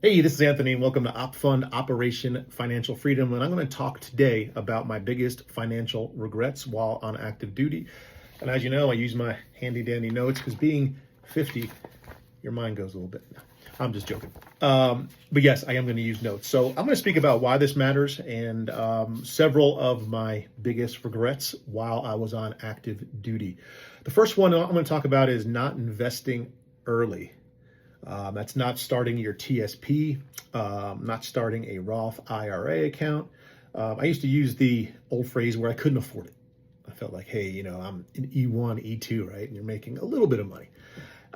Hey, this is Anthony, and welcome to OpFund Operation Financial Freedom. And I'm going to talk today about my biggest financial regrets while on active duty. And as you know, I use my handy dandy notes because being 50, your mind goes a little bit. No, I'm just joking. But yes, I am going to use notes. So I'm going to speak about why this matters and several of my biggest regrets while I was on active duty. The first one I'm going to talk about is not investing early. That's not starting your TSP, not starting a Roth IRA account. I used to use the old phrase where I couldn't afford it. I felt like, hey, I'm in E1, E2, right? And you're making a little bit of money.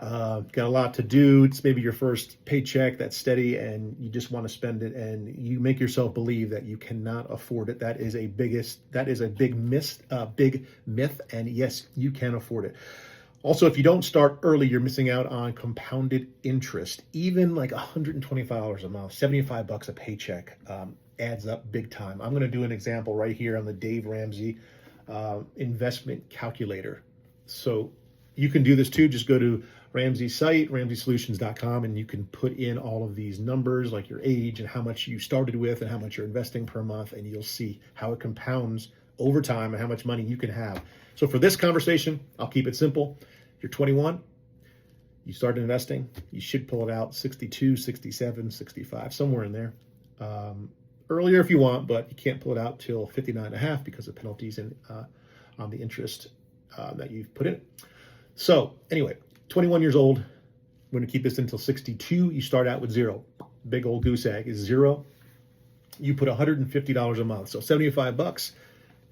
Got a lot to do. It's maybe your first paycheck that's steady and you just want to spend it and you make yourself believe that you cannot afford it. That is a big myth. And yes, you can afford it. Also, if you don't start early, you're missing out on compounded interest. Even like $125 a month, $75 a paycheck adds up big time. I'm going to do an example right here on the Dave Ramsey investment calculator. So you can do this too. Just go to Ramsey's site, ramseysolutions.com, and you can put in all of these numbers like your age and how much you started with and how much you're investing per month, and you'll see how it compounds over time and how much money you can have. So for this conversation, I'll keep it simple. You're 21, you start investing, you should pull it out 62, 67, 65, somewhere in there. Earlier if you want, but you can't pull it out till 59 and a half because of penalties on the interest that you've put in. So anyway, 21 years old, we're going to keep this until 62. You start out with zero. Big old goose egg is zero. You put $150 a month, so $75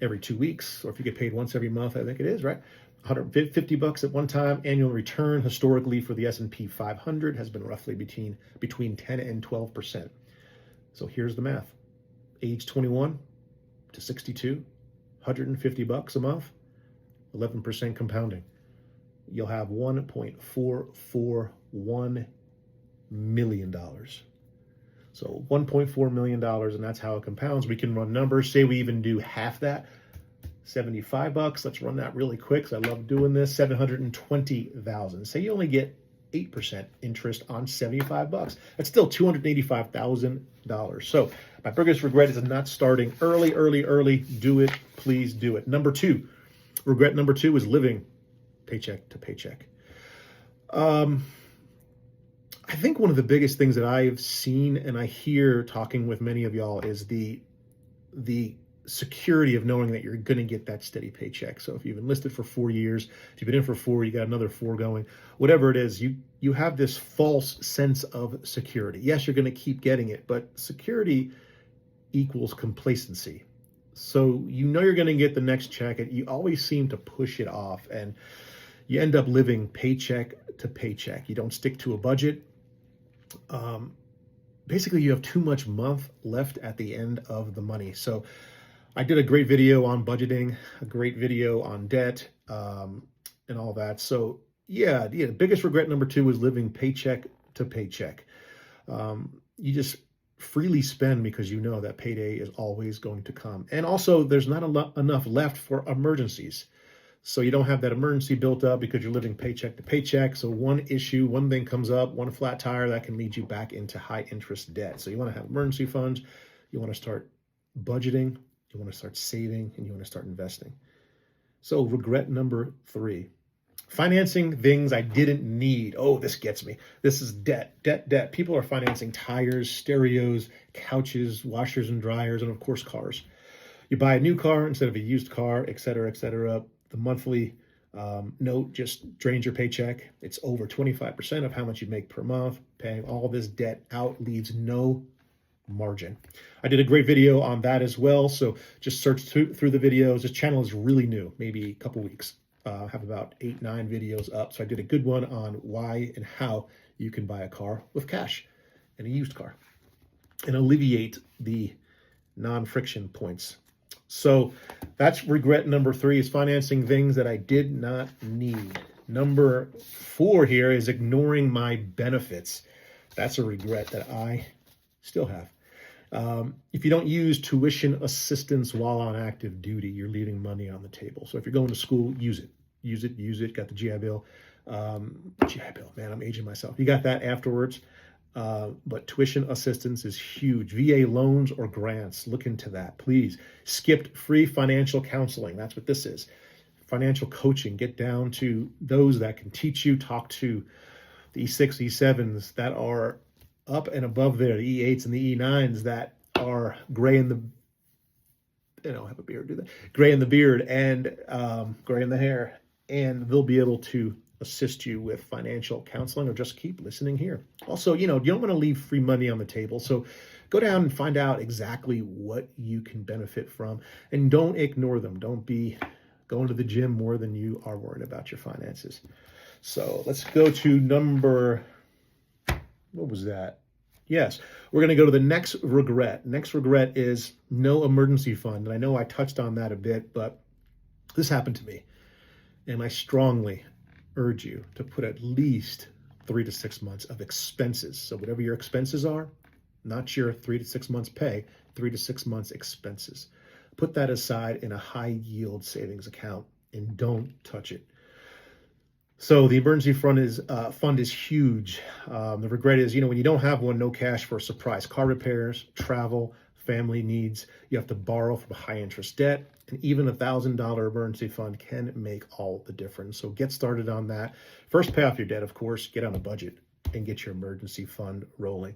every 2 weeks, or if you get paid once every month, I think it is, right? $150 at one time. Annual return historically for the S&P 500 has been roughly between 10 and 12%. So here's the math. Age 21 to 62, $150 a month, 11% compounding. You'll have $1.441 million. So $1.4 million, and that's how it compounds. We can run numbers. Say we even do half that, $75. Let's run that really quick because I love doing this. $720,000. Say you only get 8% interest on $75. That's still $285,000. So my biggest regret is not starting early. Do it. Please do it. Regret number two is living paycheck to paycheck. I think one of the biggest things that I've seen and I hear talking with many of y'all is the security of knowing that you're going to get that steady paycheck. So if you've enlisted for 4 years, if you've been in for 4, you got another 4 going, whatever it is, you have this false sense of security. Yes, you're going to keep getting it, but security equals complacency. So you're going to get the next check, and you always seem to push it off, and you end up living paycheck to paycheck. You don't stick to a budget. Basically, you have too much month left at the end of the money. So I did a great video on budgeting, a great video on debt, and all that. So yeah, the biggest regret number two is living paycheck to paycheck. You just freely spend because you know that payday is always going to come. And also there's not enough left for emergencies. So you don't have that emergency built up because you're living paycheck to paycheck. So one thing comes up, one flat tire, that can lead you back into high interest debt. So you want to have emergency funds. You want to start budgeting. You want to start saving, and you want to start investing. So regret number 3, financing things I didn't need. Oh, this gets me. This is debt. People are financing tires, stereos, couches, washers and dryers, and of course, cars. You buy a new car instead of a used car, et cetera, et cetera. The monthly note just drains your paycheck. It's over 25% of how much you make per month. Paying all this debt out leaves no margin. I did a great video on that as well. So just search through the videos. This channel is really new, maybe a couple weeks. I have about 8-9 videos up. So I did a good one on why and how you can buy a car with cash and a used car and alleviate the non-friction points. So that's regret number 3, is financing things that I did not need. Number 4 here is ignoring my benefits. That's a regret that I still have. If you don't use tuition assistance while on active duty, you're leaving money on the table. So if you're going to school, use it. Got the GI Bill. GI Bill, man, I'm aging myself. You got that afterwards. But tuition assistance is huge. VA loans or grants, look into that, please. Skipped free financial counseling. That's what this is. Financial coaching. Get down to those that can teach you. Talk to the E6, E7s that are up and above there, the E8s and the E9s that are gray in the, have a beard, do they? Gray in the beard and gray in the hair. And they'll be able to assist you with financial counseling, or just keep listening here. Also, you don't want to leave free money on the table. So go down and find out exactly what you can benefit from, and don't ignore them. Don't be going to the gym more than you are worried about your finances. So let's go to what was that? Yes, we're going to go to the next regret. Next regret is no emergency fund. And I know I touched on that a bit, but this happened to me. And I strongly urge you to put at least 3 to 6 months of expenses. So whatever your expenses are, not your 3 to 6 months pay, 3 to 6 months expenses. Put that aside in a high yield savings account and don't touch it. So the emergency fund is huge. The regret is, when you don't have one, no cash for a surprise car repairs, travel, family needs. You have to borrow from high interest debt, and even $1,000 emergency fund can make all the difference. So get started on that. First, pay off your debt, of course, get on a budget and get your emergency fund rolling.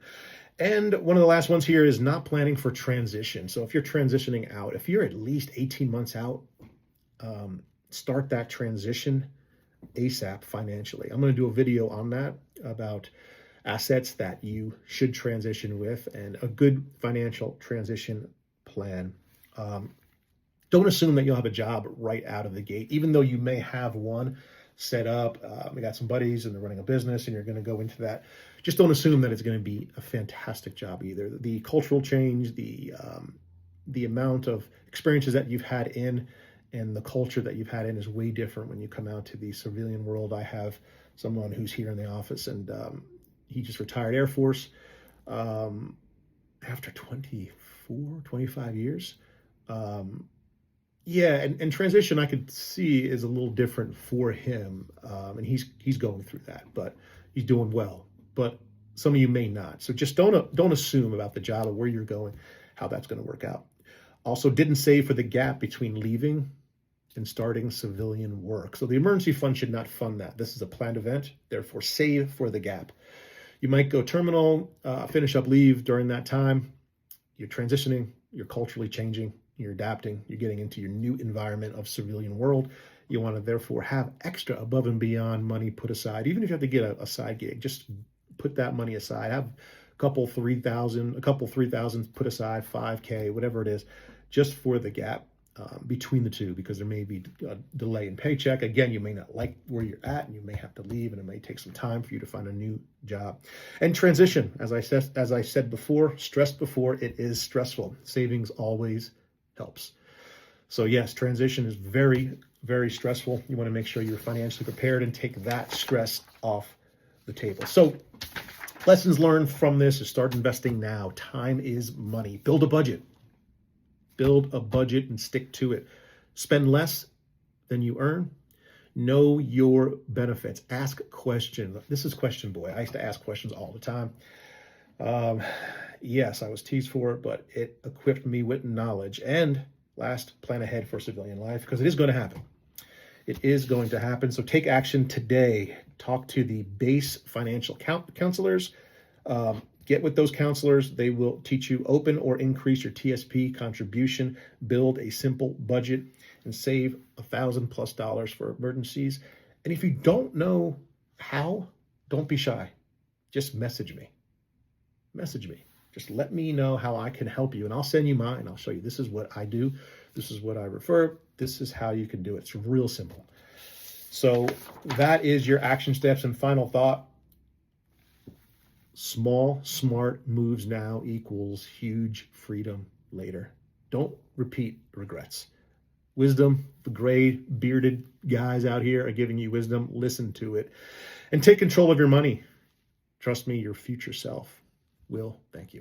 And one of the last ones here is not planning for transition. So if you're transitioning out, if you're at least 18 months out, start that transition ASAP financially. I'm going to do a video on that, about assets that you should transition with and a good financial transition plan. Don't assume that you'll have a job right out of the gate, even though you may have one set up. We got some buddies and they're running a business and you're going to go into that. Just don't assume that it's going to be a fantastic job either. The cultural change, the amount of experiences that you've had in, and the culture that you've had in is way different when you come out to the civilian world. I have someone who's here in the office, and he just retired Air Force after 25 years. And transition I could see is a little different for him. And he's going through that, but he's doing well. But some of you may not. So just don't assume about the job or where you're going, how that's going to work out. Also, didn't save for the gap between leaving and starting civilian work. So the emergency fund should not fund that. This is a planned event, therefore save for the gap. You might go terminal, finish up leave during that time. You're transitioning, you're culturally changing, you're adapting, you're getting into your new environment of civilian world. You want to therefore have extra above and beyond money put aside. Even if you have to get a side gig, just put that money aside. Have a couple 3,000 put aside, 5K, whatever it is, just for the gap between the two, because there may be a delay in paycheck. Again, you may not like where you're at and you may have to leave, and it may take some time for you to find a new job. And transition, as I said before, stressed before, it is stressful. Savings always helps. So yes, transition is very, very stressful. You want to make sure you're financially prepared and take that stress off the table. So lessons learned from this is start investing now. Time is money. Build a budget. Build a budget and stick to it. Spend less than you earn. Know your benefits. Ask questions. This is Question Boy. I used to ask questions all the time. Yes, I was teased for it, but it equipped me with knowledge. And last, plan ahead for civilian life, because it is going to happen. It is going to happen. So take action today. Talk to the base financial counselors. Get with those counselors. They will teach you open or increase your TSP contribution, build a simple budget, and save $1,000+ for emergencies. And if you don't know how, don't be shy. Just message me. Message me. Just let me know how I can help you, and I'll send you mine. I'll show you, this is what I do. This is what I refer. This is how you can do it. It's real simple. So that is your action steps. And final thought, small, smart moves now equals huge freedom later. Don't repeat regrets. Wisdom, the gray bearded guys out here are giving you wisdom. Listen to it and take control of your money. Trust me, your future self will thank you.